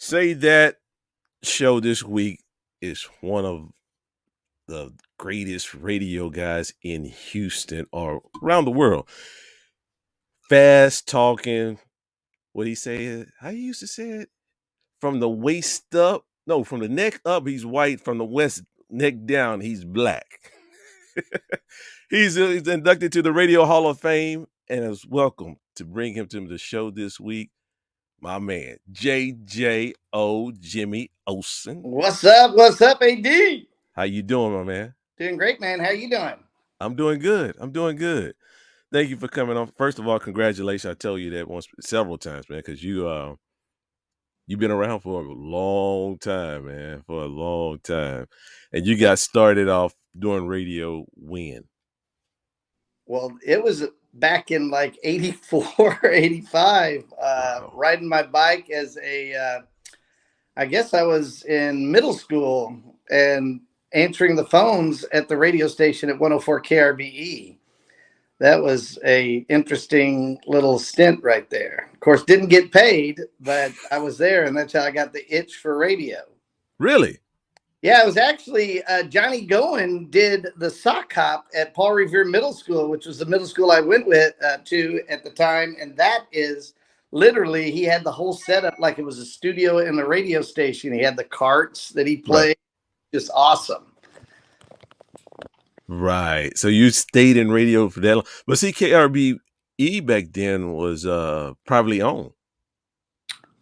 Say that show this week is one of the greatest radio guys in Houston or around the world. Fast talking. What he say it? How he used to say it? From the waist up, no, from the neck up, he's white. From the west neck down, he's black. He's inducted to the Radio Hall of Fame and is welcome to bring him to the show this week. My man, JJO Jimmy Olson. What's up? What's up, AD? How you doing, my man? Doing great, man. How you doing? I'm doing good. Thank you for coming on. First of all, congratulations. I tell you that several times, man, because you've been around for a long time, man, for a long time. And you got started off doing radio when? Well, it was back in like 84, 85, riding my bike as I guess I was in middle school and answering the phones at the radio station at 104 KRBE. That was a interesting little stint right there. Of course, didn't get paid, but I was there, and that's how I got the itch for radio. Really? Yeah, it was actually Johnny Goen did the sock hop at Paul Revere Middle School, which was the middle school I went to at the time. And that is literally, he had the whole setup like it was a studio in the radio station. He had the carts that he played. Right. Just awesome. Right. So you stayed in radio for that long. But see, KRBE back then was privately owned.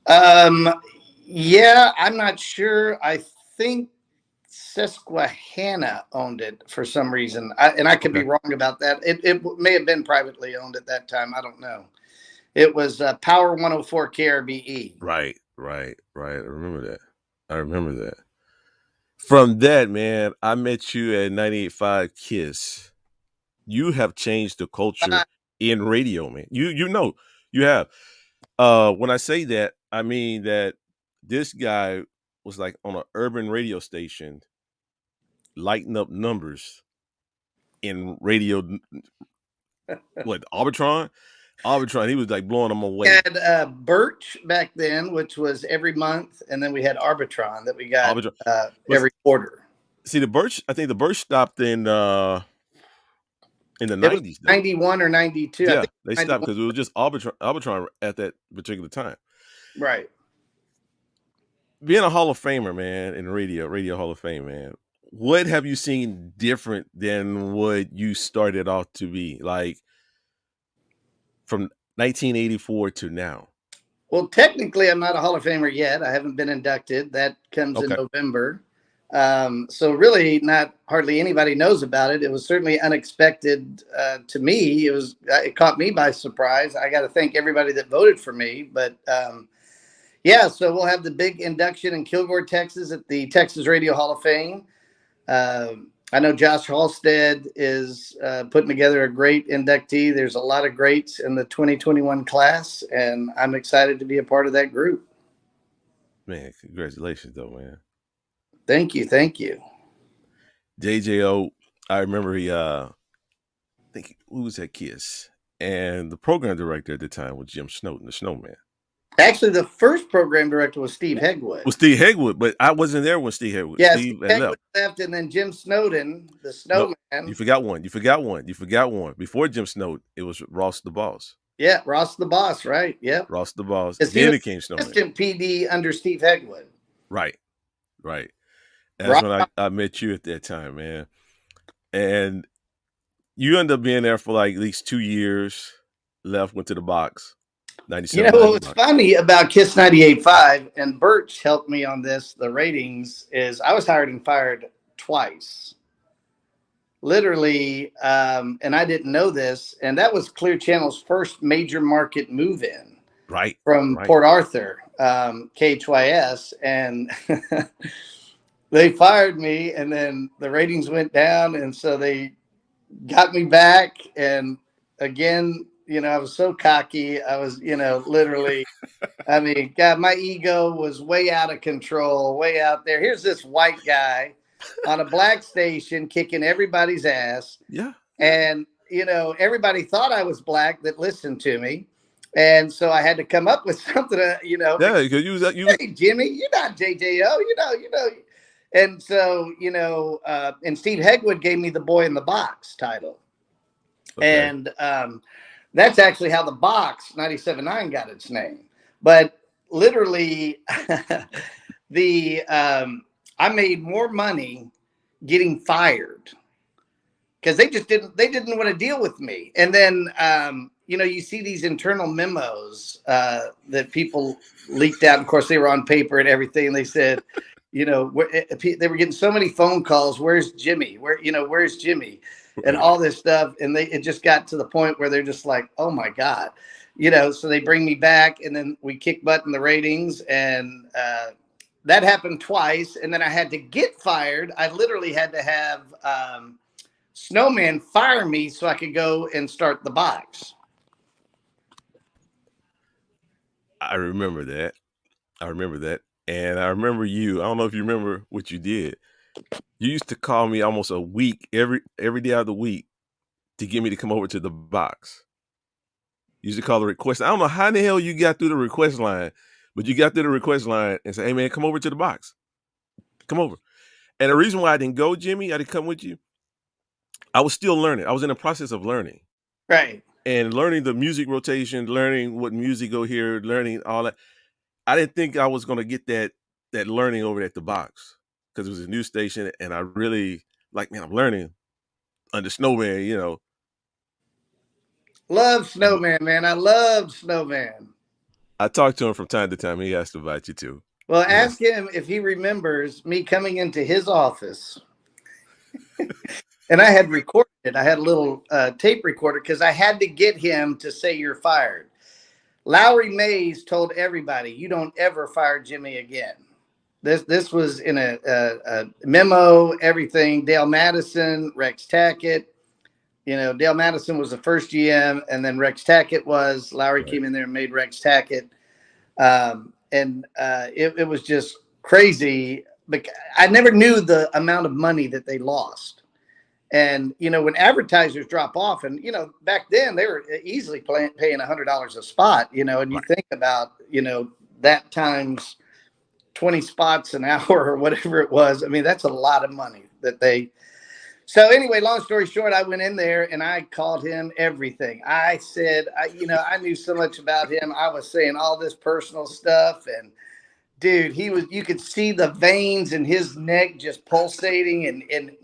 Yeah, I'm not sure. I think Susquehanna owned it for some reason. I could be wrong about that. It may have been privately owned at that time. I don't know. It was Power 104 KRBE. Right. I remember that. From that, man, I met you at 98.5 KISS. You have changed the culture in radio, man. You know, you have. When I say that, I mean that this guy was like on an urban radio station, lighting up numbers in radio. What, Arbitron? He was like blowing them away. We had Birch back then, which was every month, and then we had Arbitron that we got every quarter. See, I think the Birch stopped in the 90s. 91 or 92. Yeah, they stopped because it was just Arbitron at that particular time. Right. Being a Hall of Famer, man, in radio Hall of Fame, man, what have you seen different than what you started off to be, like from 1984 to now? Well, technically, I'm not a Hall of Famer yet. I haven't been inducted. That comes in November. So really not hardly anybody knows about it. It was certainly unexpected to me. It caught me by surprise. I got to thank everybody that voted for me, but yeah, so we'll have the big induction in Kilgore, Texas at the Texas Radio Hall of Fame. I know Josh Halstead is putting together a great inductee. There's a lot of greats in the 2021 class, and I'm excited to be a part of that group. Man, congratulations, though, man. Thank you. JJO, I remember I think who was at KISS, and the program director at the time was Jim Snowden, the Snowman. Actually, the first program director was Steve Hegwood. But I wasn't there when Steve Hegwood. Yeah, Steve Hegwood left, and then Jim Snowden, the Snowman. No, you forgot one. Before Jim Snowden, it was Ross the Boss. Yeah, Ross the Boss, right? Yep. Ross the Boss. Then it came Snowman. Assistant PD under Steve Hegwood. Right. That's when I met you at that time, man. And you ended up being there for like at least 2 years. Went to the box. 97. You know what was funny about KISS 98.5, and Birch helped me on this, the ratings, is I was hired and fired twice. Literally, and I didn't know this, and that was Clear Channel's first major market move-in. Right. From Port Arthur, KHYS, and they fired me, and then the ratings went down, and so they got me back, and again, I was so cocky. I was, literally, I mean, God, my ego was way out of control, way out there. Here's this white guy on a black station kicking everybody's ass. Yeah. And, everybody thought I was black that listened to me. And so I had to come up with something to, Yeah, because you was hey, Jimmy, you're not JJO, And so, and Steve Hegwood gave me the Boy in the Box title. okay. And that's actually how the box 97.9 got its name. But literally, I made more money getting fired because they didn't want to deal with me. And then you see these internal memos that people leaked out. Of course, they were on paper and everything. They said, they were getting so many phone calls. Where's Jimmy? Where's Jimmy? And Right. all this stuff. And it just got to the point where they're just like, oh my God. So they bring me back, and then we kick butt in the ratings, and that happened twice. And then I had to get fired. I literally had to have Snowman fire me so I could go and start the box. I remember that. I remember that. And I remember you. I don't know if you remember what you did. You used to call me almost a week every day of the week to get me to come over to the box. You used to call the request. I don't know how in the hell you got through the request line, but you got through the request line and said, "Hey man, come over to the box. Come over." And the reason why I didn't go, Jimmy, I didn't come with you. I was still learning. I was in the process of learning. Right. And learning the music rotation, learning what music go here, learning all that. I didn't think I was gonna get that learning over at the box because it was a new station, and I really like, man, I'm learning under Snowman. Love But Snowman, man. I love Snowman. I talk to him from time to time. He has to invite you too. Well, Yes. ask him if he remembers me coming into his office. And I had recorded it. I had a little tape recorder because I had to get him to say you're fired. Lowry Mays told everybody, "You don't ever fire Jimmy again." This was in a memo. Everything. Dale Madison, Rex Tackett. Dale Madison was the first GM, and then Rex Tackett was. Lowry Right. came in there and made Rex Tackett, and it was just crazy. I never knew the amount of money that they lost. And when advertisers drop off, and back then they were easily paying $100 a spot, and you Right. think about that times 20 spots an hour or whatever it was. I mean, that's a lot of money that they. So anyway, long story short, I went in there and I called him everything. I said, I knew so much about him. I was saying all this personal stuff, and dude, you could see the veins in his neck just pulsating, and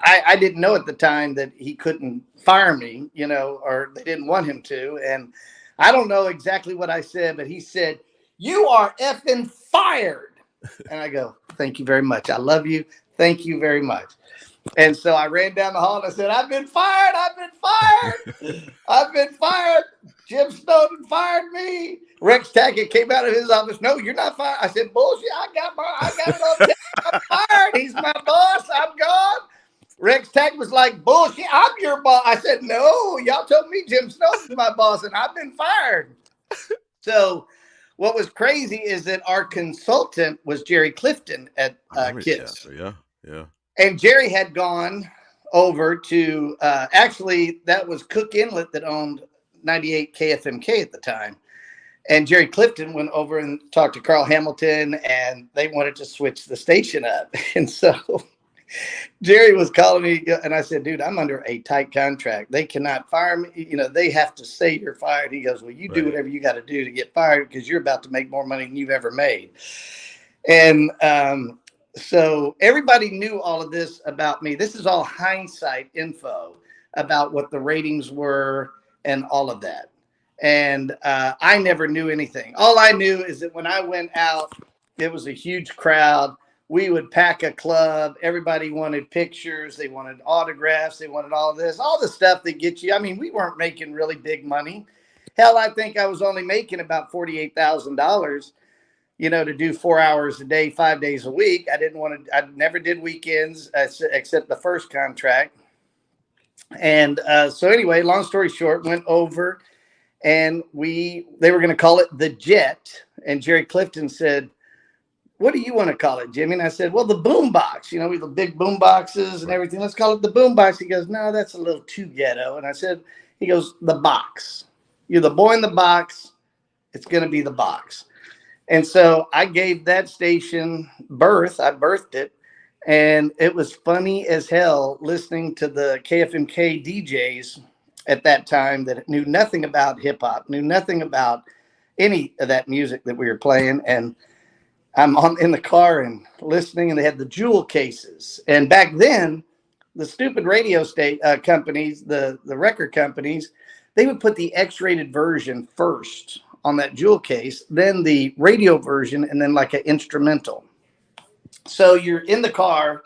I didn't know at the time that he couldn't fire me, or they didn't want him to. And I don't know exactly what I said, but he said, "You are effing fired." And I go, "Thank you very much. I love you. Thank you very much." And so I ran down the hall and I said, "I've been fired. I've been fired. I've been fired. Jim Snowden fired me." Rex Tackett came out of his office. "No, you're not fired." I said, "Bullshit. I got it on tape. I'm fired. He's my boss. I'm gone." Rex Tackett was like, "Bullshit. I'm your boss." I said, "No, y'all told me Jim Snowden's my boss and I've been fired." So what was crazy is that our consultant was Jerry Clifton at I remember. Yeah. KISS. Yeah. Yeah. And Jerry had gone over to actually that was Cook Inlet that owned 98 KFMK at the time. And Jerry Clifton went over and talked to Carl Hamilton, and they wanted to switch the station up. And so Jerry was calling me, and I said, "Dude, I'm under a tight contract. They cannot fire me. They have to say you're fired." He goes, "Well, you do Right. whatever you got to do to get fired because you're about to make more money than you've ever made." And so everybody knew all of this about me. This is all hindsight info about what the ratings were and all of that. And I never knew anything. All I knew is that when I went out, it was a huge crowd. We would pack a club. Everybody wanted pictures. They wanted autographs. They wanted all this, all the stuff that gets you. I mean, we weren't making really big money. Hell, I think I was only making about $48,000 to do 4 hours a day, 5 days a week. I never did weekends except the first contract. And so anyway, long story short, went over and they were going to call it the Jet. And Jerry Clifton said, "What do you want to call it, Jimmy?" And I said, "Well, the boombox, we the big boom boxes and Right. everything. Let's call it the boombox." He goes, "No, that's a little too ghetto." And he goes, "The box." You're the boy in the box. It's going to be the box. And so I gave that station birth. I birthed it. And it was funny as hell listening to the KFMK DJs at that time that knew nothing about hip hop, knew nothing about any of that music that we were playing. And I'm in the car and listening, and they had the jewel cases. And back then, the stupid radio state companies, the record companies, they would put the X-rated version first on that jewel case, then the radio version, and then like an instrumental. So you're in the car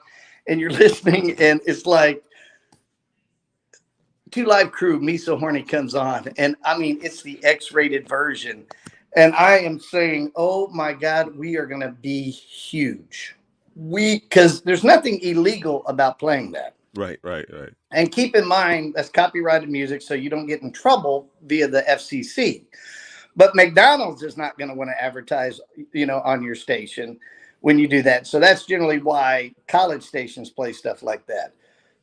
and you're listening, and it's like Two Live Crew, Me So Horny comes on. And I mean, it's the X-rated version. And I am saying, oh my God, we are going to be huge. Because there's nothing illegal about playing that. Right. And keep in mind, that's copyrighted music, so you don't get in trouble via the FCC. But McDonald's is not going to want to advertise, on your station when you do that. So that's generally why college stations play stuff like that.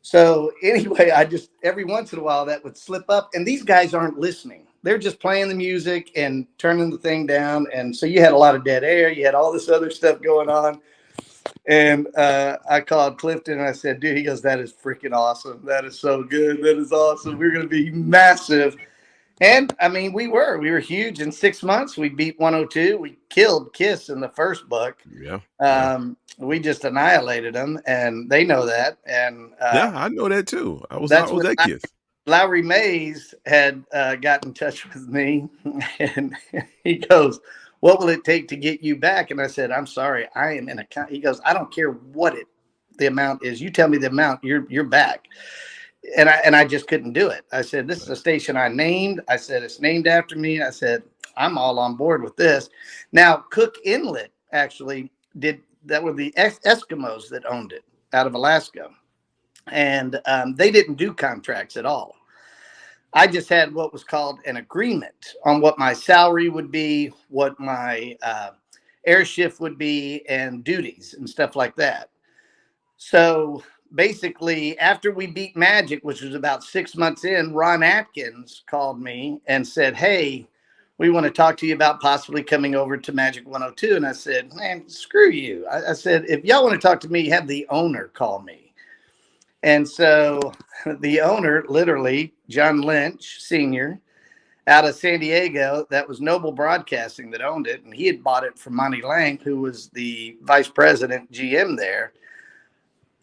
So anyway, I just every once in a while that would slip up, and these guys aren't listening. They're just playing the music and turning the thing down. And so you had a lot of dead air. You had all this other stuff going on. And I called Clifton and I said, dude, he goes, that is freaking awesome. That is so good. That is awesome. We're going to be massive. And I mean, we were huge. In 6 months, we beat 102. We killed Kiss in the first book. Yeah. We just annihilated them, and they know that. And yeah, I know that too. I was that Kiss. Lowry Mays had got in touch with me, and he goes, what will it take to get you back? And I said, I'm sorry, I am in a. He goes, I don't care what the amount is. You tell me the amount, you're back. And I just couldn't do it. I said, this is a station I named. I said, it's named after me. I said, I'm all on board with this. Now, Cook Inlet actually did that. Were the Eskimos that owned it out of Alaska. And they didn't do contracts at all. I just had what was called an agreement on what my salary would be, what my air shift would be, and duties and stuff like that. So basically, after we beat Magic, which was about 6 months in, Ron Atkins called me and said, hey, we want to talk to you about possibly coming over to Magic 102. And I said, man, screw you. I said, if y'all want to talk to me, have the owner call me. And so the owner, literally, John Lynch, Sr., out of San Diego, that was Noble Broadcasting that owned it. And he had bought it from Monty Lang, who was the vice president GM there.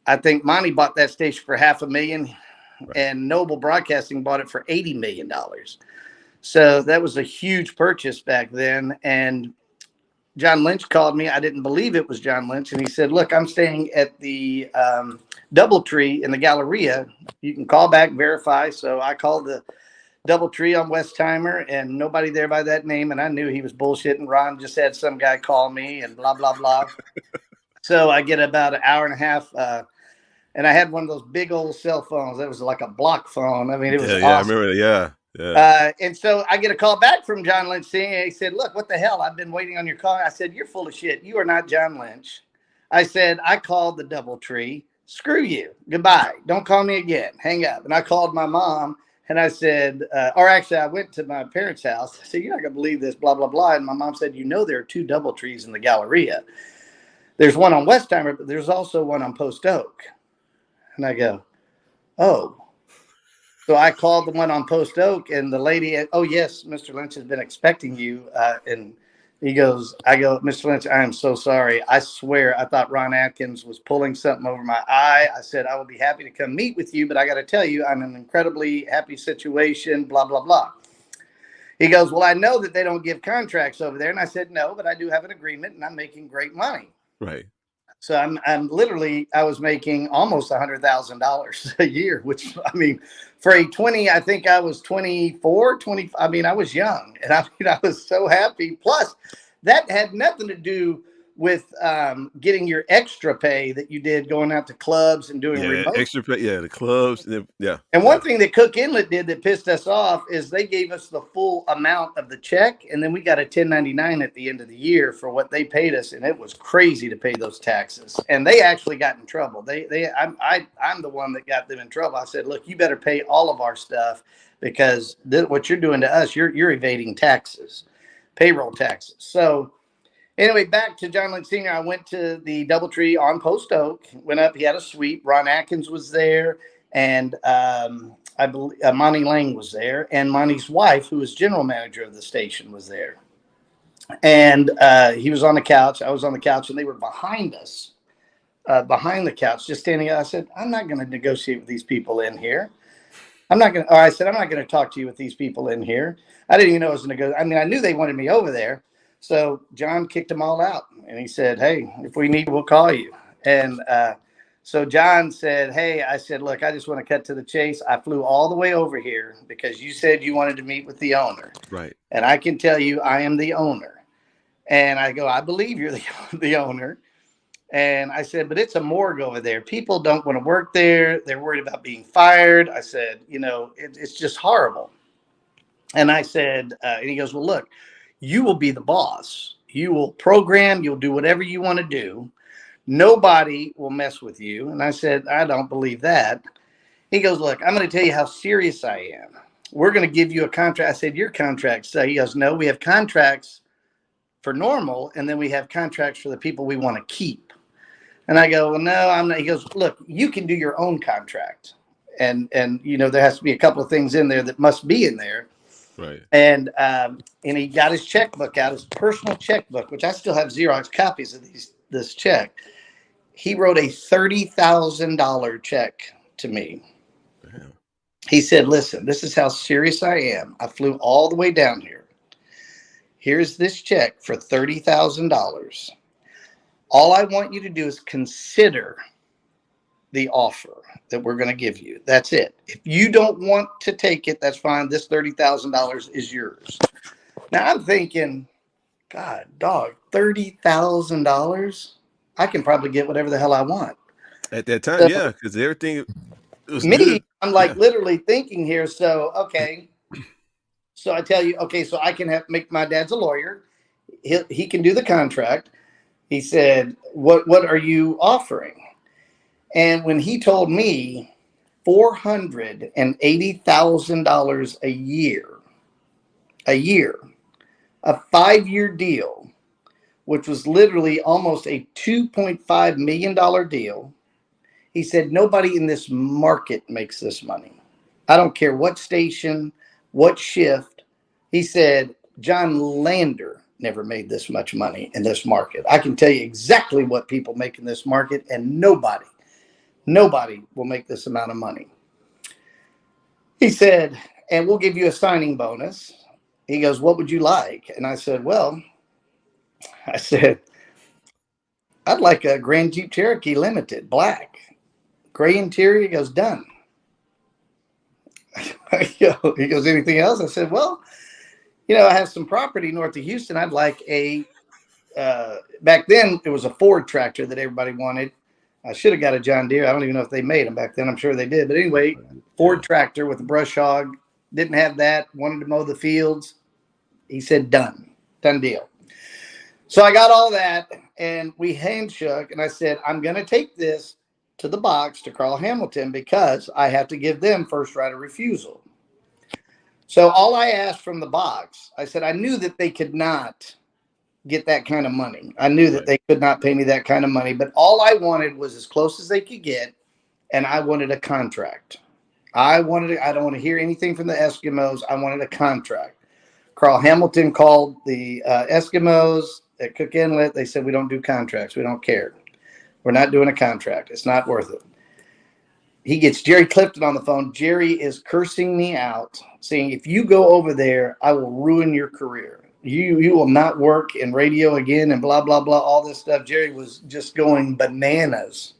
I think Monty bought that station for $500,000, and Noble Broadcasting bought it for $80 million. So that was a huge purchase back then. And John Lynch called me. I didn't believe it was John Lynch. And he said, look, I'm staying at the Doubletree in the Galleria. You can call back, verify. So I called the Doubletree on Westheimer, and nobody there by that name. And I knew he was bullshitting. Ron just had some guy call me and blah, blah, blah. So I get about an hour and a half. And I had one of those big old cell phones. That was like a block phone. I mean, it was awesome. Yeah, I remember that. Yeah. And so I get a call back from John Lynch Sr. He said, look, what the hell? I've been waiting on your call. I said, you're full of shit. You are not John Lynch. I said, I called the Doubletree. Screw you. Goodbye. Don't call me again. Hang up. And I called my mom, and I said, or actually I went to my parents' house. I said, you're not going to believe this, blah, blah, blah. And my mom said, there are 2 Doubletrees in the Galleria. There's one on Westheimer, but there's also one on Post Oak. And I go, oh. So I called the one on Post Oak, and the lady, oh, yes, Mr. Lynch has been expecting you. And I go, Mr. Lynch, I am so sorry. I swear I thought Ron Atkins was pulling something over my eye. I said, I will be happy to come meet with you, but I got to tell you, I'm in an incredibly happy situation, blah, blah, blah. He goes, well, I know that they don't give contracts over there. And I said, no, but I do have an agreement, and I'm making great money. Right. So I'm literally, I was making almost $100,000 a year, which, I mean, for a 20, I think I was 24, 20. I mean, I was young, and I was so happy. Plus, that had nothing to do with getting your extra pay that you did going out to clubs and doing remote. Extra pay, the clubs. And one thing that Cook Inlet did that pissed us off is they gave us the full amount of the check, and then we got a 1099 at the end of the year for what they paid us, and it was crazy to pay those taxes. And they actually got in trouble. I'm the one that got them in trouble. I said, look, you better pay all of our stuff. because what you're doing to us, you're evading taxes, payroll taxes. So anyway, back to John Lynch Sr. I went to the DoubleTree on Post Oak. Went up. He had a suite. Ron Atkins was there, and I believe Monty Lang was there, and Monty's wife, who was general manager of the station, was there. And he was on the couch. I was on the couch, and they were behind us, behind the couch, just standing. I said, "I'm not going to negotiate with these people in here. I'm not going to." I said, "I'm not going to talk to you with these people in here." I didn't even know it was going to go. I mean, I knew they wanted me over there. So John kicked them all out, and he said, "Hey, if we need, we'll call you." And so John said, "Hey," I said, "Look, I just want to cut to the chase. I flew all the way over here because you said you wanted to meet with the owner, Right. and I can tell you, I am the owner." And I go, "I believe you're the owner." And I said, "But it's a morgue over there. People don't want to work there. They're worried about being fired." I said, "It's just horrible." And I said, and he goes, "Well, look, you will be the boss. You will program. You'll do whatever you want to do. Nobody will mess with you." And I said, "I don't believe that." He goes, "Look, I'm going to tell you how serious I am. We're going to give you a contract." I said, "Your contract." So he goes, "No, we have contracts for normal, and then we have contracts for the people we want to keep." And I go, "Well, no, I'm not." He goes, "Look, you can do your own contract. And there has to be a couple of things in there that must be in there." Right. And he got his checkbook out, his personal checkbook, which I still have Xerox copies of this check. He wrote a $30,000 check to me. Damn. He said, "Listen, this is how serious I am. I flew all the way down here. Here's this check for $30,000. All I want you to do is consider the offer that we're going to give you. That's it. If you don't want to take it, that's fine. This $30,000 is yours." Now I'm thinking, God, dog, $30,000. I can probably get whatever the hell I want. At that time, So yeah, because everything was me, good. I'm like Yeah. literally thinking here. So okay, so I tell you, okay, so I can make my dad's a lawyer. He can do the contract. He said, "What are you offering?" And when he told me $480,000 a year, a 5-year deal, which was literally almost a $2.5 million deal. He said, "Nobody in this market makes this money. I don't care what station, what shift." He said, "John Lander never made this much money in this market. I can tell you exactly what people make in this market, and nobody will make this amount of money." He said, "And we'll give you a signing bonus." He goes, "What would you like?" And I said, "Well," I said, "I'd like a Grand Jeep Cherokee Limited, black, gray interior." He goes, "Done." He goes, "Anything else?" I said, "Well, I have some property north of Houston. I'd like back then it was a Ford tractor that everybody wanted. I should have got a John Deere. I don't even know if they made them back then. I'm sure they did. But anyway, Yeah. Ford tractor with a brush hog. Didn't have that. Wanted to mow the fields." He said, "Done. Done deal." So I got all that, and we handshook, and I said, "I'm going to take this to the box to Carl Hamilton because I have to give them first right of refusal." So all I asked from the box, I said, I knew that they could not get that kind of money. I knew that Right. they could not pay me that kind of money, but all I wanted was as close as they could get, and I wanted a contract. I don't want to hear anything from the Eskimos. I wanted a contract. Carl Hamilton called the Eskimos at Cook Inlet. They said, "We don't do contracts. We don't care. We're not doing a contract. It's not worth it." He gets Jerry Clifton on the phone. Jerry is cursing me out, saying, "If you go over there, I will ruin your career. You will not work in radio again," and blah blah blah, all this stuff. Jerry was just going bananas,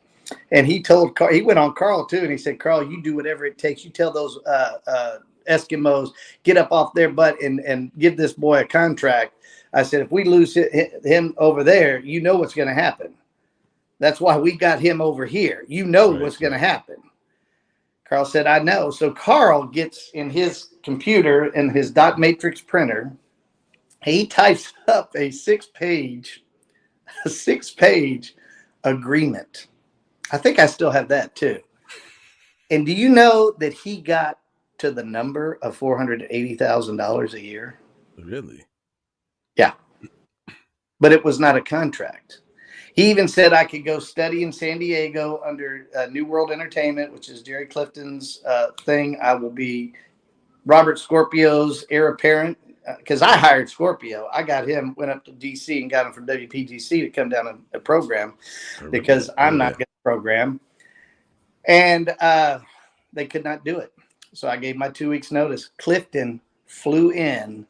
and he told Carl. He went on Carl too, and he said, "Carl, you do whatever it takes. You tell those Eskimos get up off their butt and give this boy a contract." I said, "If we lose him over there, you know what's going to happen. That's why we got him over here. You know Right. what's going to Right. happen." Carl said, "I know." So Carl gets in his computer and his dot matrix printer. He types up a 6-page agreement. I think I still have that too. And do you know that he got to the number of $480,000 a year. Really? Yeah. But it was not a contract. He even said I could go study in San Diego under New World Entertainment, which is Jerry Clifton's thing. I will be Robert Scorpio's heir apparent, because I hired Scorpio. I got him, went up to DC and got him from WPGC to come down and program, because I'm not going to program. And they could not do it. So I gave my 2 weeks notice. Clifton flew in,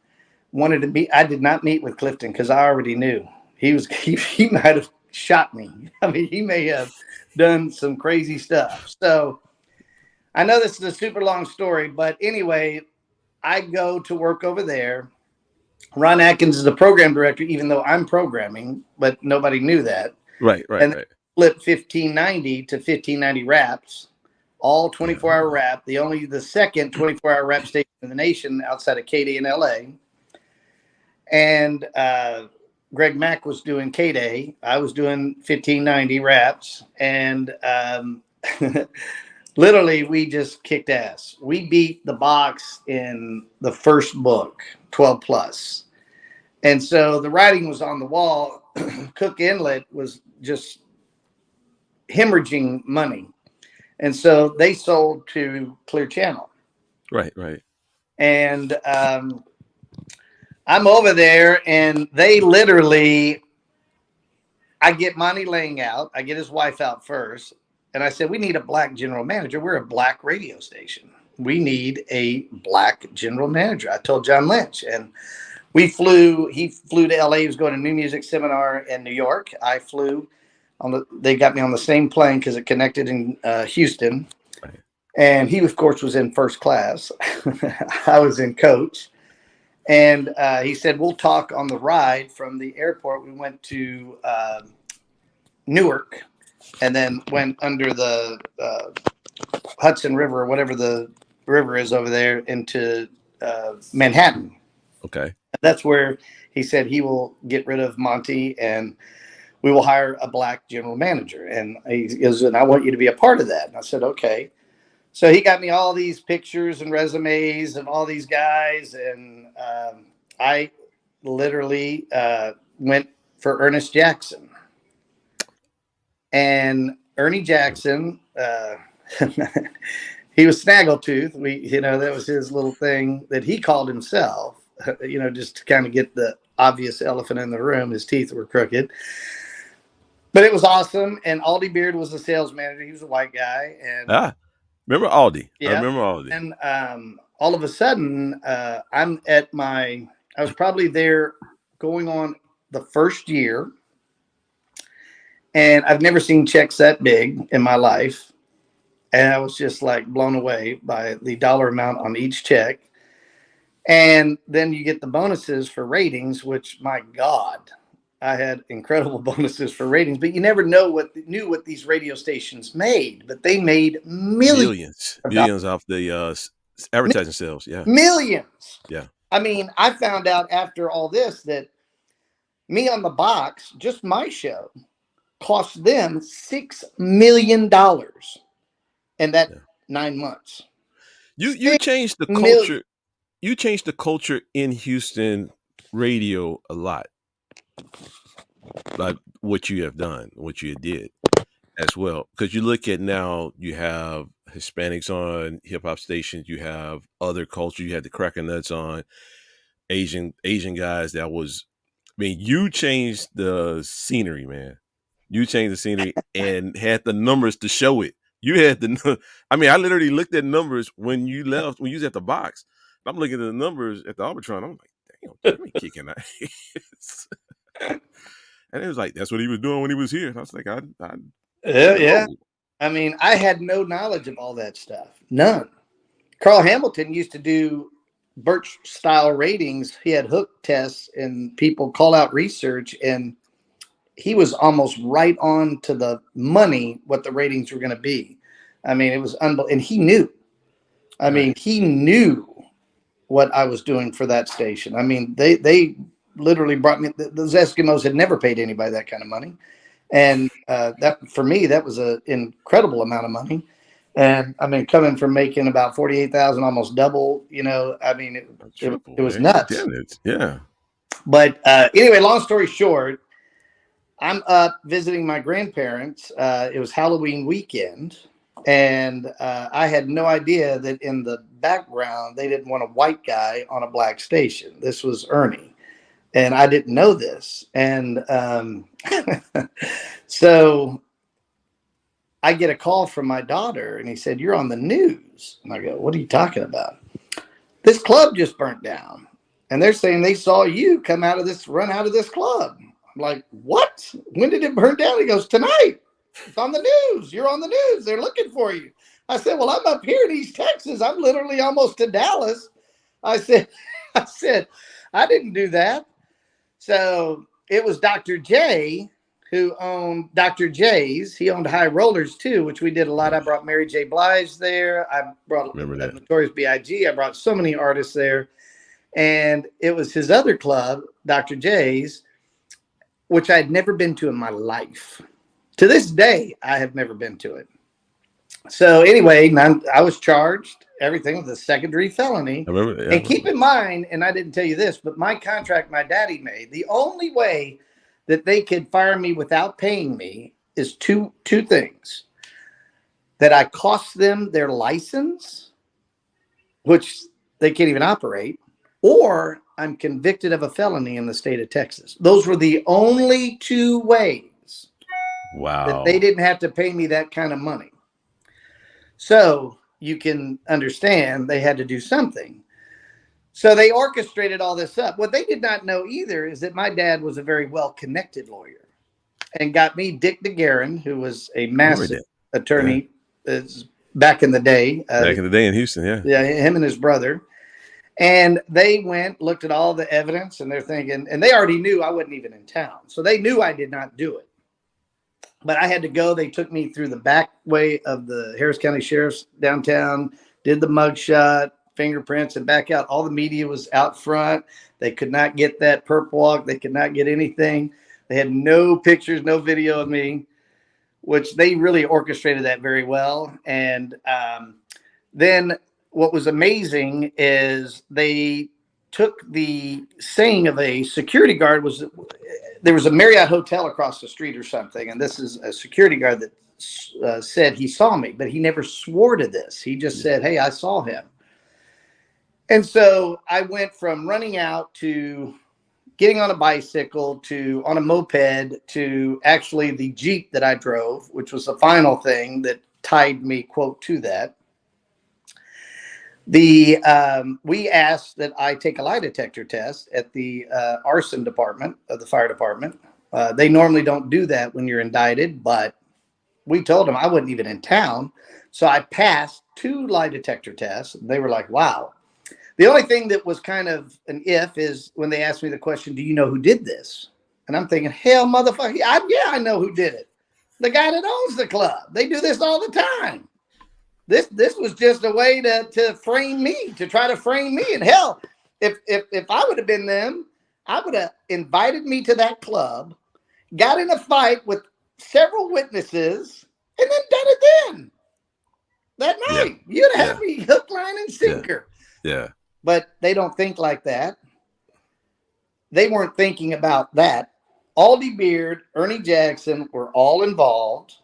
wanted to meet. I did not meet with Clifton because I already knew he might have shot me. I mean, he may have done some crazy stuff. So I know this is a super long story, but anyway, I go to work over there. Ron Atkins is the program director, even though I'm programming, but nobody knew that. Right. And flip 1590 to 1590 raps, all 24-hour rap. The second 24-hour rap station in the nation outside of K-Day in LA. And Greg Mack was doing K-Day. I was doing 1590 raps. And literally, we just kicked ass. We beat the box in the first book, 12 plus. And so the writing was on the wall. Cook Inlet was just hemorrhaging money. And so they sold to Clear Channel. Right. And I'm over there, and they literally, I get Monty Lang out. I get his wife out first. And I said, we need a black general manager. We're a black radio station. We need a black general manager. I told John Lynch. And he flew to LA. He was going to New Music Seminar in New York. I flew they got me on the same plane because it connected in Houston. Right. And he, of course, was in first class. I was in coach. And he said, we'll talk on the ride from the airport. We went to Newark and then went under the Hudson River, or whatever the river is over there, into Manhattan. Okay. That's where he said he will get rid of Monty and we will hire a black general manager. And he goes, and I want you to be a part of that. And I said, okay. So he got me all these pictures and resumes of all these guys. And I literally went for Ernest Jackson. And Ernie Jackson, he was snaggletooth. That was his little thing that he called himself, just to kind of get the obvious elephant in the room. His teeth were crooked. But it was awesome. And Aldi Beard was the sales manager. He was a white guy. And remember Aldi? Yeah. I remember Aldi. And all of a sudden, I was probably there going on the first year. And I've never seen checks that big in my life. And I was just like blown away by the dollar amount on each check. And then you get the bonuses for ratings, which, my God, I had incredible bonuses for ratings. But you never knew what these radio stations made. But they made millions off the advertising sales. Yeah. Millions. Yeah. I mean, I found out after all this that Me on the Box, just my show, cost them $6 million in that 9 months. You changed the culture. You changed the culture in Houston radio a lot. Like what you have done, what you did as well. Because you look at now, you have Hispanics on hip hop stations, you have other culture, you had the Cracker Nuts on, Asian guys. You changed the scenery, man. You changed the scenery and had the numbers to show it. You had I literally looked at numbers when you left, when you was at the box. I'm looking at the numbers at the Arbitron. I'm like, damn, Jimmy kicking ass. And it was like, that's what he was doing when he was here. And I was like, yeah. I mean, I had no knowledge of all that stuff. None. Carl Hamilton used to do Birch style ratings. He had hook tests and people call out research, and he was almost right on to the money what the ratings were going to be. I mean, it was unbelievable. And he knew. He knew what I was doing for that station. I mean, they literally brought me, those Eskimos had never paid anybody that kind of money. And that, for me, that was an incredible amount of money. And I mean, coming from making about 48,000, almost double, I mean, Triple, it was man. You nuts. did it. Yeah. But anyway, long story short, I'm up visiting my grandparents. It was Halloween weekend, and I had no idea that in the background they didn't want a white guy on a black station. This was Ernie, and I didn't know this. And so I get a call from my daughter, and he said, "You're on the news." And I go, "What are you talking about?" "This club just burnt down, and they're saying they saw you run out of this club." I'm like, "What? When did it burn down?" He goes, "Tonight. It's on the news. You're on the news. They're looking for you." I said, "Well, I'm up here in East Texas. I'm literally almost to Dallas." I said, I said, "I didn't do that." So it was Dr. J who owned Dr. J's. He owned High Rollers too, which we did a lot. I brought Mary J. Blige there. I brought Remember that. Notorious B.I.G. I brought so many artists there. And it was his other club, Dr. J's, which I had never been to in my life. To this day, I have never been to it. So anyway, I was charged everything with a secondary felony. I remember that. Yeah, And keep in mind, and I didn't tell you this, but my contract my daddy made, the only way that they could fire me without paying me is two things. That I cost them their license, which they can't even operate, or I'm convicted of a felony in the state of Texas. Those were the only two ways that they didn't have to pay me that kind of money. So you can understand they had to do something. So they orchestrated all this up. What they did not know either is that my dad was a very well-connected lawyer and got me Dick DeGuerin, who was a massive attorney back in the day. Back in the day in Houston, yeah. Yeah, him and his brother. And they went, looked at all the evidence, and they're thinking, and they already knew I wasn't even in town. So they knew I did not do it. But I had to go. They took me through the back way of the Harris County Sheriff's downtown, did the mugshot, fingerprints, and back out. All the media was out front. They could not get that perp walk. They could not get anything. They had no pictures, no video of me, which they really orchestrated that very well. And then what was amazing is they took the saying of a security guard was there was a Marriott hotel across the street or something. And this is a security guard that said he saw me, but he never swore to this. He just said, "Hey, I saw him." And so I went from running out to getting on a bicycle to on a moped to actually the Jeep that I drove, which was the final thing that tied me, quote, to that. We asked that I take a lie detector test at the arson department of the fire department. They normally don't do that when you're indicted, but we told them I wasn't even in town. So I passed 2 lie detector tests. They were like, "Wow." The only thing that was kind of an if is when they asked me the question, "Do you know who did this?" And I'm thinking, hell, motherfucker. Yeah, I know who did it. The guy that owns the club. They do this all the time. This was just a way to frame me, to try to frame me. And hell, if I would have been them, I would have invited me to that club, got in a fight with several witnesses, and then done it then. That night. Yeah. You'd have me hook, line, and sinker. Yeah. But they don't think like that. They weren't thinking about that. Aldi Beard, Ernie Jackson were all involved.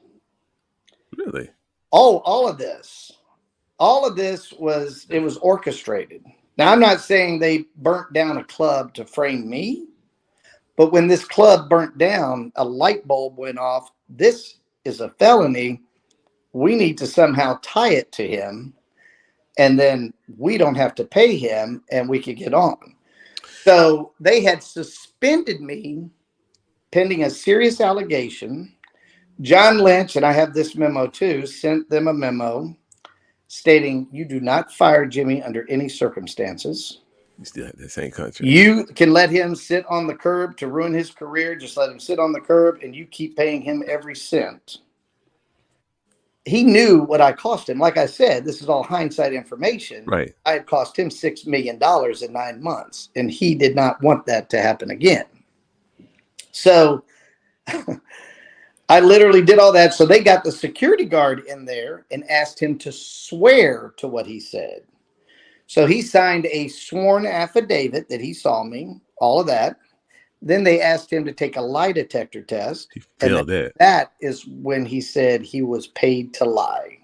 Really? All of this. All of this was orchestrated. Now, I'm not saying they burnt down a club to frame me, but when this club burnt down, a light bulb went off. This is a felony. We need to somehow tie it to him, and then we don't have to pay him, and we could get on. So they had suspended me pending a serious allegation. John Lynch, and I have this memo too, sent them a memo stating, "You do not fire Jimmy under any circumstances. You still have the same country. You can let him sit on the curb to ruin his career. Just let him sit on the curb, and you keep paying him every cent." He knew what I cost him. Like I said, this is all hindsight information. Right. I had cost him $6 million in 9 months, and he did not want that to happen again. So I literally did all that. So they got the security guard in there and asked him to swear to what he said. So he signed a sworn affidavit that he saw me, all of that. Then they asked him to take a lie detector test. He And then failed that. that is when he said he was paid to lie.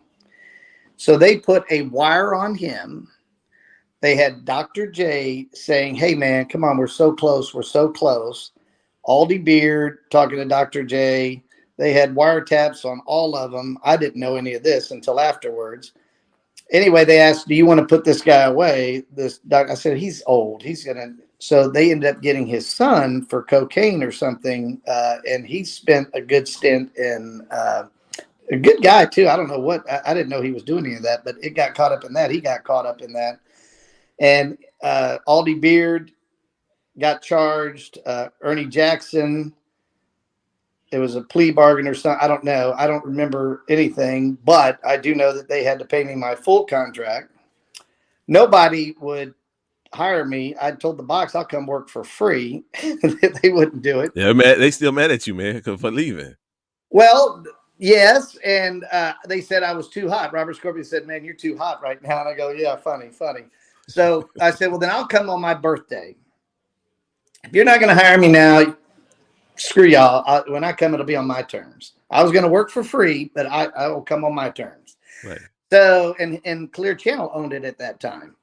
So they put a wire on him. They had Dr. J saying, "Hey, man, come on. We're so close. We're so close." Aldi Beard talking to Dr. J. They had wiretaps on all of them. I didn't know any of this until afterwards. Anyway, they asked, "Do you want to put this guy away?" This doc, I said, "He's old. He's gonna." So they ended up getting his son for cocaine or something, and he spent a good stint in. A good guy too. I don't know what I didn't know he was doing any of that, but it got caught up in that. He got caught up in that, and Aldi Beard got charged. Ernie Jackson. It was a plea bargain or something. I don't know. I don't remember anything, but I do know that they had to pay me my full contract. Nobody would hire me. I told the box I'll come work for free. They wouldn't do it. Yeah, man, they still mad at you, man, for leaving. Well, yes, and they said I was too hot. Robert Scorpion said, "Man, you're too hot right now." And I go, "Yeah, funny, funny." So I said, "Well, then I'll come on my birthday. If you're not going to hire me now, screw y'all. When I come, it'll be on my terms." I was going to work for free, but I will come on my terms. Right. So, and Clear Channel owned it at that time.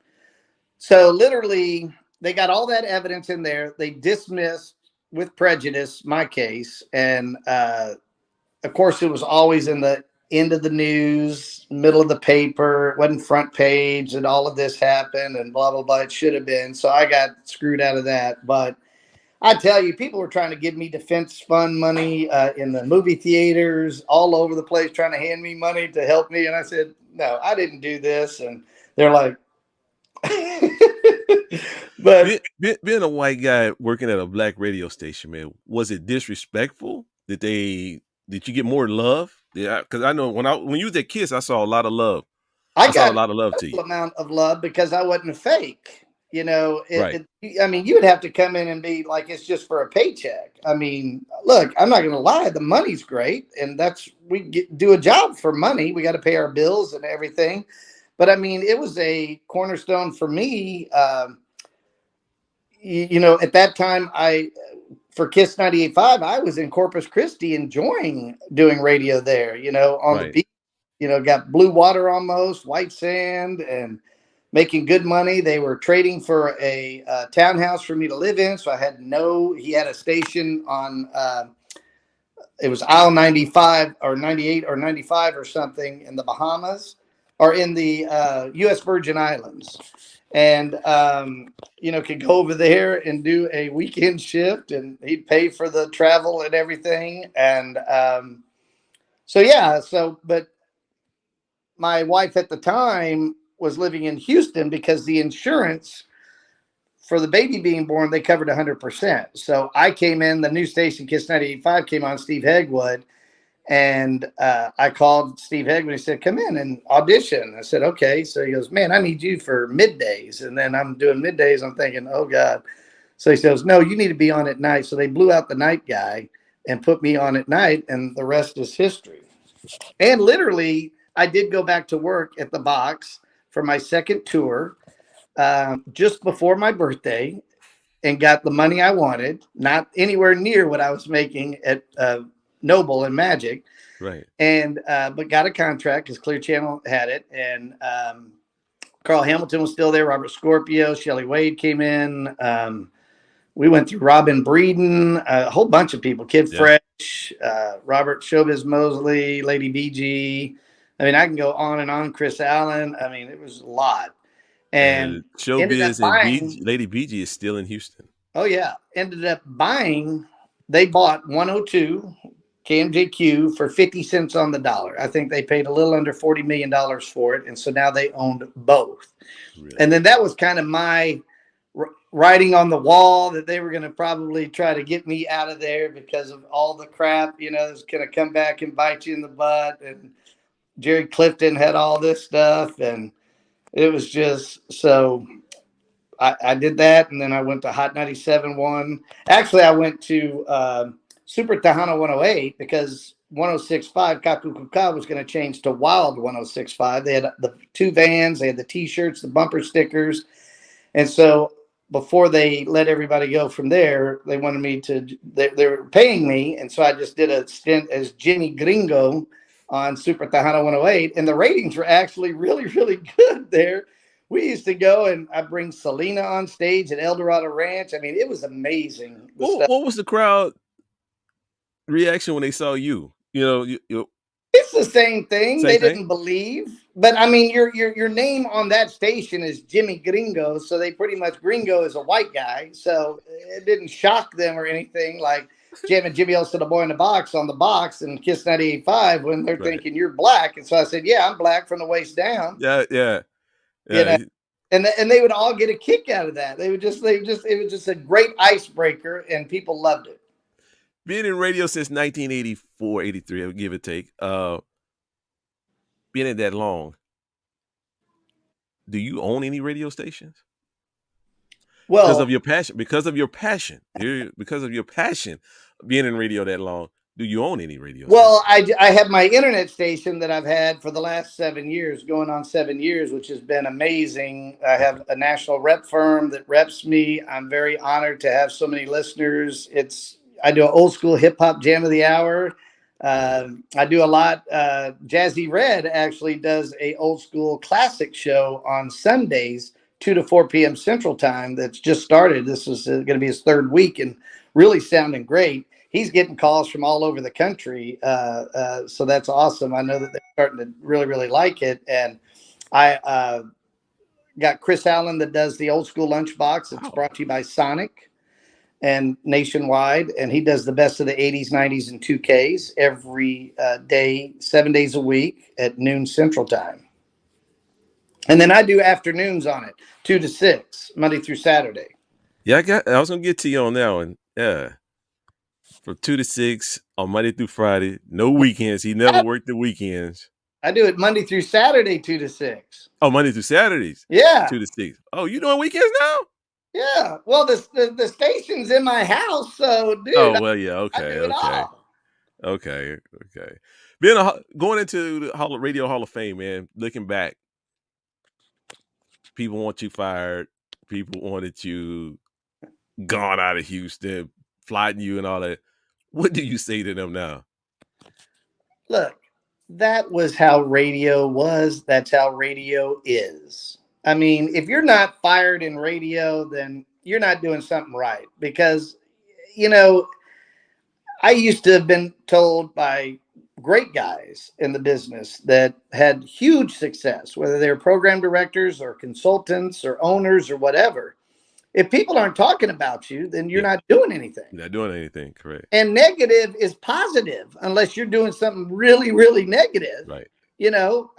So literally, they got all that evidence in there. They dismissed with prejudice my case, and of course, it was always in the end of the news, middle of the paper. It wasn't front page, and all of this happened, and blah blah blah. It should have been. So I got screwed out of that, but I tell you, people were trying to give me defense fund money in the movie theaters, all over the place, trying to hand me money to help me. And I said, "No, I didn't do this." And they're like, but Being a white guy working at a black radio station, man, was it disrespectful? Did you get more love? Yeah, because I know when you was at Kiss, I saw a lot of love. I I saw a got lot of love a to you. amount of love because I wasn't fake. You know, Right. I mean, you would have to come in and be like, it's just for a paycheck. I mean, look, I'm not going to lie. The money's great. And do a job for money. We got to pay our bills and everything. But I mean, it was a cornerstone for me. You know, at that time, for Kiss 98.5, I was in Corpus Christi enjoying doing radio there, you know, on the Right. beach, you know, got blue water almost, white sand, and making good money. They were trading for a townhouse for me to live in. So he had a station on, it was aisle 95 or 98 or 95 or something in the Bahamas or in the U.S. Virgin Islands. And, you know, could go over there and do a weekend shift, and he'd pay for the travel and everything. And so, yeah. So, but my wife at the time was living in Houston because the insurance for the baby being born, they covered 100%. So I came in, the new station, Kiss 98.5, came on, Steve Hegwood. And I called Steve Hegwood. He said, "Come in and audition." I said, "Okay." So he goes, "Man, I need you for middays." And then I'm doing middays. I'm thinking, "Oh, God." So he says, "No, you need to be on at night." So they blew out the night guy and put me on at night. And the rest is history. And literally, I did go back to work at the box for my second tour just before my birthday and got the money I wanted, not anywhere near what I was making at Noble and Magic, Right. and but got a contract because Clear Channel had it, and Carl Hamilton was still there. Robert Scorpio, Shelley Wade came in. We went through Robin Breeden, a whole bunch of people. Kid Yeah. Fresh, Robert Showbiz Mosley, Lady BG. I mean, I can go on and on. Chris Allen. I mean, it was a lot, and And ended up Showbiz and buying. Lady BG is still in Houston. Oh yeah, ended up buying. They bought 102 KMJQ for 50 cents on the dollar. I think they paid a little under $40 million for it, and so now they owned both. Really. And then that was kind of my writing on the wall that they were going to probably try to get me out of there because of all the crap, you know, that's going to come back and bite you in the butt. And Jerry Clifton had all this stuff, and it was just so. I did that, and then I went to Hot 97.1. Actually, I went to Super Tejano 108 because 106.5 Kakukuka was going to change to Wild 106.5. They had the two vans, they had the T-shirts, the bumper stickers, and so before they let everybody go from there, they wanted me to. They were paying me, and so I just did a stint as Jimmy Gringo on Super Tejano 108, and the ratings were actually really, really good there. We used to go, and I bring Selena on stage at El Dorado Ranch. I mean, it was amazing. The stuff. What was the crowd reaction when they saw you? You know, you It's the same thing. same They thing. didn't believe, but I mean, your name on that station is Jimmy Gringo, so they pretty much Gringo is a white guy, so it didn't shock them or anything like Jammin Jimmy Olson, the boy in the box on the box and Kiss 98.5 when they're Right. thinking you're black, and so I said, yeah, I'm black from the waist down, Yeah, yeah, you know, yeah. and they would all get a kick out of that. They would just it was just a great icebreaker, and people loved it. Being in radio since 1984, 83, give or take, being in that long, do you own any radio stations? Because of Well, your passion, because of your passion being in radio that long, do you own any radio Well, stations? I have my internet station that I've had for the last 7 years, going on 7 years, which has been amazing. I Okay. have a national rep firm that reps me. I'm very honored to have so many listeners. I do an old school hip hop jam of the hour. Yeah. I do a lot. Jazzy Red actually does a old school classic show on Sundays, 2 to 4 p.m. Central Time. That's just started. This is going to be his third week and really sounding great. He's getting calls from all over the country. So that's awesome. I know that they're starting to really, really like it. And I got Chris Allen that does the old school lunchbox. It's Wow. brought to you by Sonic and nationwide. And he does the best of the 80s, 90s, and 2Ks every day, 7 days a week at noon Central Time. And then I do afternoons on it, 2 to 6, Monday through Saturday. Yeah, I was gonna get to you on that one. Yeah. From 2 to 6 on Monday through Friday. No weekends. He never worked the weekends. I do it Monday through Saturday, 2 to 6. Oh, Monday through Saturdays, Yeah. 2 to 6. Oh, you doing weekends now? Yeah. Well, the station's in my house, so dude, Oh, well, yeah. I Okay, do it okay, all. okay, okay. Going into the Radio Hall of Fame, man. Looking back, people want you fired. People wanted you gone out of Houston, flying you and all that. What do you say to them now? Look, that was how radio was. That's how radio is. I mean, if you're not fired in radio, then you're not doing something right because, you know, I used to have been told by great guys in the business that had huge success, whether they're program directors or consultants or owners or whatever. If people aren't talking about you, then you're Yeah, not doing anything. you're not doing anything. Correct. And negative is positive unless you're doing something really, really negative. Right.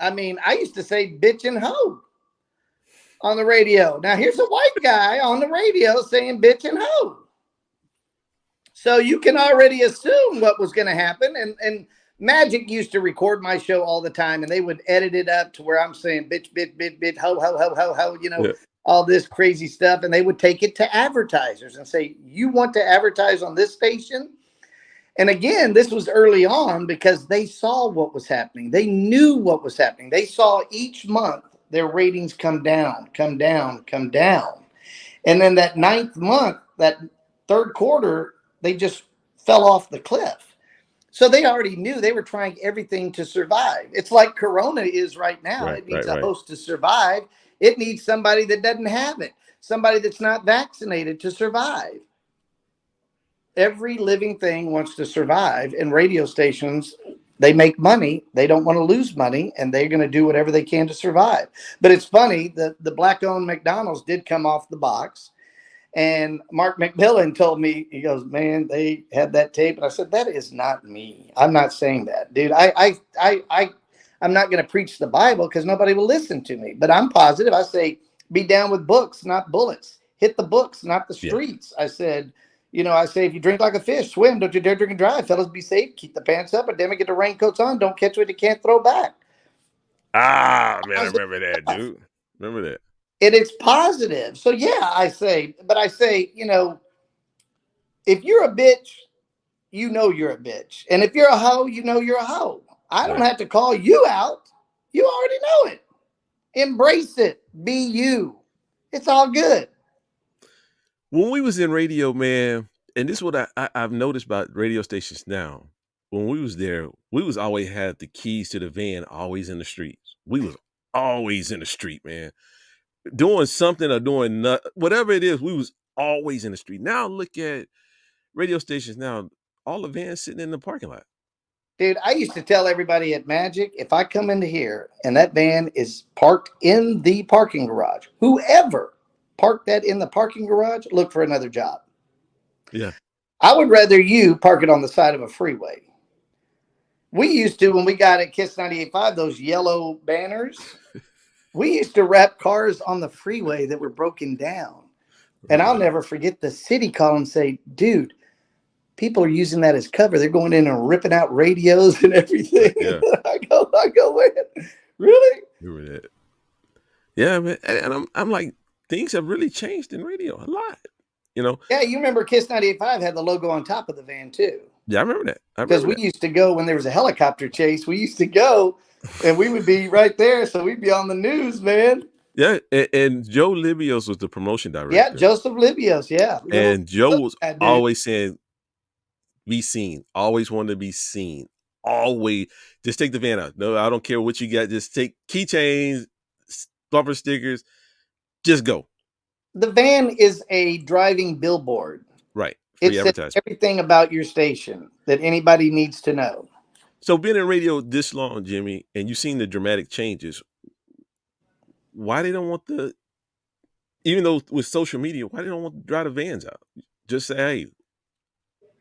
I mean, I used to say bitch and hoe on the radio. Now, here's a white guy on the radio saying bitch and hoe. So you can already assume what was going to happen. And Magic used to record my show all the time, and they would edit it up to where I'm saying bitch, bitch, bitch, bitch, ho, ho, ho, ho, ho, Yeah. all this crazy stuff. And they would take it to advertisers and say, you want to advertise on this station? And again, this was early on because they saw what was happening. They knew what was happening. They saw each month their ratings come down, come down, come down. And then that ninth month, that third quarter, they just fell off the cliff. So they already knew they were trying everything to survive. It's like Corona is right now. Right. It Right. needs a Right. host to survive. It needs somebody that doesn't have it, somebody that's not vaccinated to survive. Every living thing wants to survive, and radio stations, they make money. They don't want to lose money, and they're going to do whatever they can to survive. But it's funny that the black owned McDonald's did come off the box. And Mark McMillan told me, he goes, man, they had that tape. And I said, that is not me. I'm not saying that, dude. I'm not going to preach the Bible because nobody will listen to me. But I'm positive. I say, be down with books, not bullets. Hit the books, not the Yeah. streets. I said, I say, if you drink like a fish, swim. Don't you dare drink and drive. Fellas, be safe. Keep the pants up. Or damn it, get the raincoats on. Don't catch what you can't throw back. Ah, man, I Positive remember that, stuff. dude. Remember that. And it's positive. So, yeah, I say, if you're a bitch, you know you're a bitch. And if you're a hoe, you know you're a hoe. I don't Right. have to call you out. You already know it. Embrace it. Be you. It's all good. When we was in radio, man, and this is what I've noticed about radio stations now. When we was there, we was always had the keys to the van always in the streets. We was always in the street, man. Doing something or doing whatever it is, we was always in the street. Now look at radio stations now, all the vans sitting in the parking lot. Dude, I used to tell everybody at Magic, if I come into here and that van is parked in the parking garage, whoever parked that in the parking garage, look for another job. Yeah. I would rather you park it on the side of a freeway. We used to, when we got at Kiss 98.5, those yellow banners, we used to wrap cars on the freeway that were broken down. And I'll Right. never forget the city call and say, dude, people are using that as cover. They're going in and ripping out radios and everything. Yeah. I go, wait, really? Remember that. Yeah, man. And I'm like, things have really changed in radio a lot. You know? Yeah, you remember Kiss 98.5 had the logo on top of the van too. Yeah, I remember that. I Because remember we used to go when there was a helicopter chase. We used to go and we would be right there. So we'd be on the news, man. Yeah, and Joe Libios was the promotion Yeah, director, Joseph Libios. Yeah. and Joe was Dude. always saying, "Be seen." Always wanted to be seen. Always, just take the van out. No, I don't care what you got. Just take keychains, bumper stickers. Just go. The van is a driving billboard. Right, It free says advertisement. everything about your station that anybody needs to know. So being in radio this long, Jimmy, and you've seen the dramatic changes. Why they don't want the, even though with social media, why they don't want to drive the vans out? Just say, hey,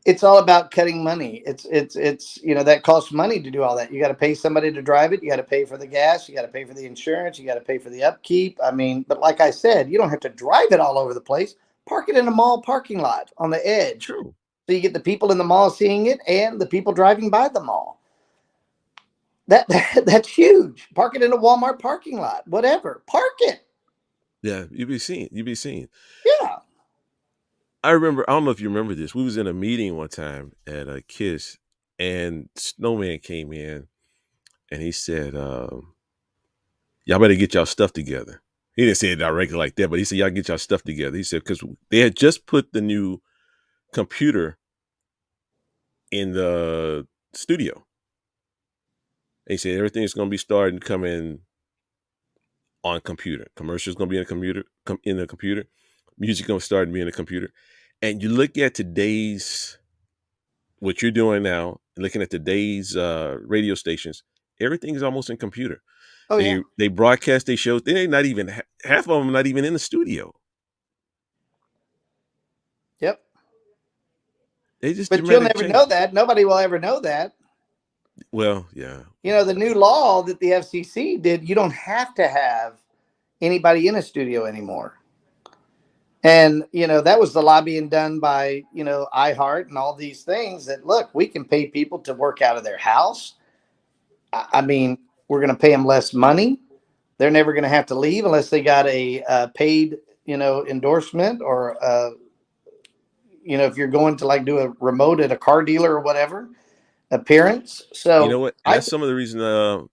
It's all about cutting money. It's that costs money to do all that. You got to pay somebody to drive it. You got to pay for the gas. You got to pay for the insurance. You got to pay for the upkeep. I mean, but like I said, you don't have to drive it all over the place. Park it in a mall parking lot on the edge. true. So you get the people in the mall seeing it and the people driving by the mall. That's huge. Park it in a Walmart parking lot. Whatever. Park it. Yeah, you be seen. You be seen. Yeah. I remember, I don't know if you remember this. We was in a meeting one time at a Kiss, and Snowman came in and he said, y'all better get y'all stuff together. He didn't say it directly like that, but he said, y'all get y'all stuff together. He said, because they had just put the new computer in the studio. And he said, everything's going to be starting to come in on computer. Commercials going to be in the computer. Music going to start to be in the computer. And you look at today's, what you're doing now, looking at today's radio stations, everything is almost in computer. Oh, yeah. They broadcast their shows. They're not even, half of them not even in the studio. Yep. They just, But you'll never know that. Nobody will ever know that. Well, yeah. The new law that the FCC did, you don't have to have anybody in a studio anymore. And, that was the lobbying done by, iHeart and all these things that, look, we can pay people to work out of their house. I mean, we're going to pay them less money. They're never going to have to leave unless they got a paid, endorsement or, if you're going to like do a remote at a car dealer or whatever appearance. So you know what? That's some of the reason,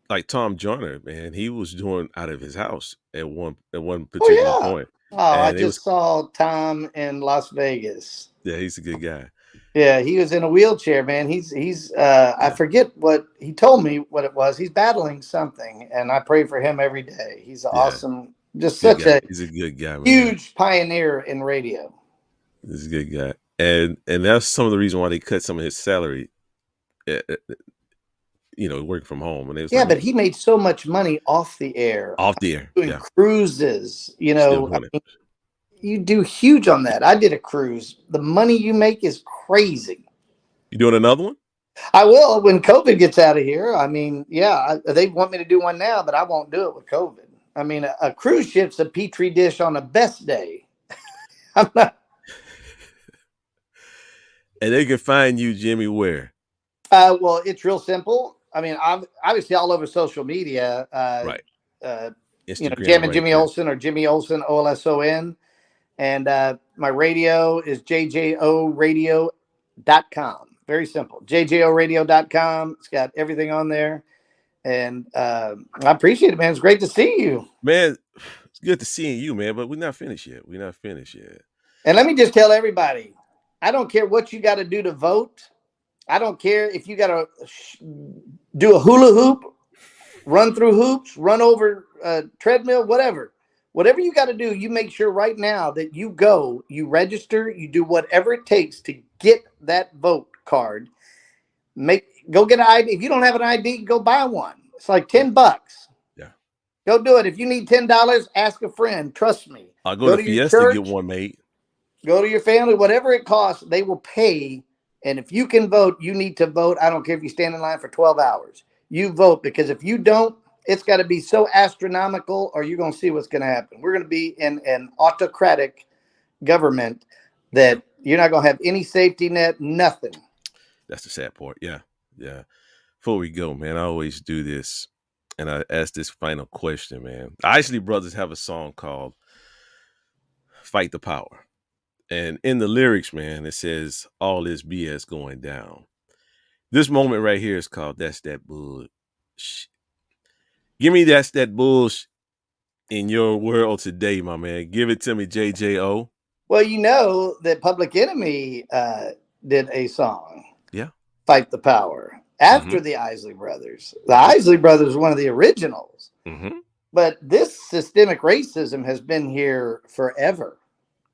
like Tom Joyner, man, he was doing out of his house at one particular point. Oh, I And just saw Tom in Las Vegas. Yeah, he's a good guy. Yeah, he was in a wheelchair, man. He's I forget what he told me what it was. He's battling something, and I pray for him every day. He's awesome, just Good such guy. a He's a good guy, man. huge pioneer in radio. He's a good guy, and that's some of the reason why they cut some of his salary. Working from home, and they was Yeah, but he made so much money off the air, doing cruises. I mean, you do huge on that. I did a cruise. The money you make is crazy. You doing another one? I will when COVID gets out of here. I mean, yeah, they want me to do one now, but I won't do it with COVID. I mean, a cruise ship's a petri dish on a best day. I'm not. And they can find you, Jimmy, where? Well, it's real simple. I mean, obviously all over social media. Right. Jammin Jimmy Olson or Jimmy Olson, Olson. And my radio is JJO Radio Very simple. JJOradio.com. It's got everything on there. And I appreciate it, man. It's great to see you. Man, it's good to seeing you, man, but we're not finished yet. We're not finished yet. And let me just tell everybody, I don't care what you got to do to vote. I don't care if you got to do a hula hoop, run through hoops, run over a treadmill, whatever. Whatever you got to do, you make sure right now that you go, you register, you do whatever it takes to get that vote card. Go get an ID. If you don't have an ID, go buy one. It's like $10. Yeah. Go do it. If you need $10, ask a friend. Trust me. I'll go to your Fiesta and church, get one made. Go to your family, whatever it costs, they will pay. And if you can vote, you need to vote. I don't care if you stand in line for 12 hours. You vote, because if you don't, it's got to be so astronomical, or you're going to see what's going to happen. We're going to be in an autocratic government that you're not going to have any safety net, nothing. That's the sad part. Yeah. Yeah. Before we go, man, I always do this, and I ask this final question, man. Isley Brothers have a song called Fight the Power. And in the lyrics, man, it says, all this BS going down. This moment right here is called That's That Bullshit. Give me That's That Bullshit in your world today, my man. Give it to me, JJO. Well, you know that Public Enemy did a song, Yeah, Fight the Power, after the Isley Brothers. The Isley Brothers were one of the originals. But this systemic racism has been here forever.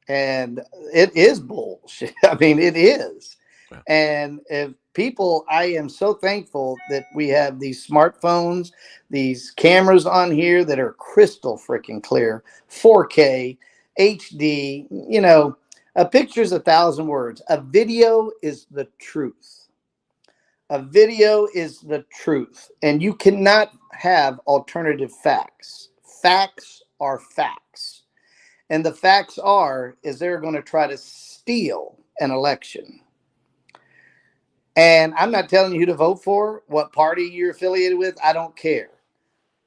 And it is bullshit. I mean, it is. Yeah. And if people, I am so thankful that we have these smartphones, these cameras on here that are crystal freaking clear, 4K, HD. You know, a picture's 1,000 words. A video is the truth. A video is the truth. And you cannot have alternative facts. Facts are facts. And the facts is they're going to try to steal an election. And I'm not telling you who to vote for, what party you're affiliated with. I don't care.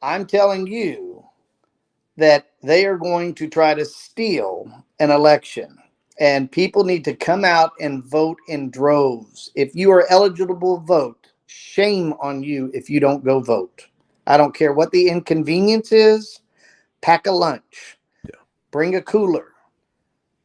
I'm telling you that they are going to try to steal an election. And people need to come out and vote in droves. If you are eligible to vote, shame on you if you don't go vote. I don't care what the inconvenience is. Pack a lunch. Bring a cooler,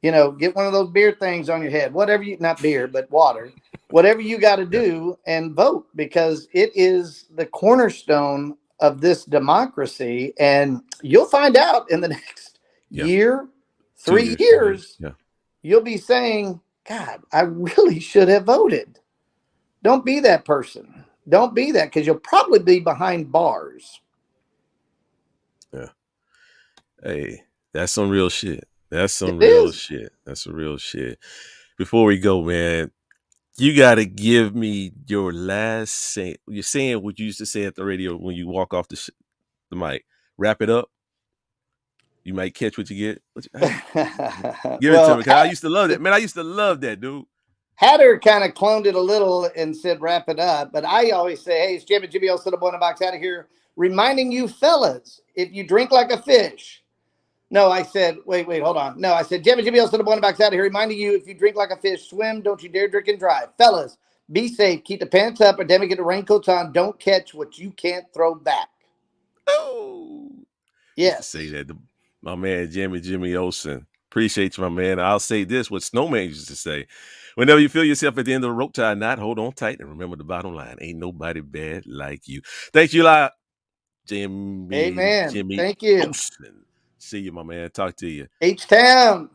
get one of those beer things on your head, whatever not beer, but water, whatever you got to do, and vote, because it is the cornerstone of this democracy. And you'll find out in the next year, 3 years, you'll be saying, God, I really should have voted. Don't be that person. Don't be that, because you'll probably be behind bars. Yeah. Hey. That's some real shit. That's some real shit. That's some real shit. Before we go, man, you got to give me your last say. You're saying what you used to say at the radio when you walk off the mic. Wrap it up. You might catch what you get. Give it to me. I used to love that. Man, I used to love that, dude. Hatter kind of cloned it a little and said, wrap it up. But I always say, hey, it's Jammin Jimmy Olson, boombox out of here, reminding you fellas, if you drink like a fish. No, I said, wait, hold on. No, I said, Jammin Jimmy Olson, boombox out of here, reminding you, if you drink like a fish, swim, don't you dare drink and drive. Fellas, be safe, keep the pants up, or damn it, get the raincoats on. Don't catch what you can't throw back. Oh, yes. Used to say that to my man Jammin Jimmy Olson. Appreciate you, my man. I'll say this: what Snowman used to say. Whenever you feel yourself at the end of the rope tie knot, hold on tight and remember the bottom line. Ain't nobody bad like you. Thank you a lot, Jammin Jimmy Thank you. Olson. See you, my man. Talk to you. H-Town.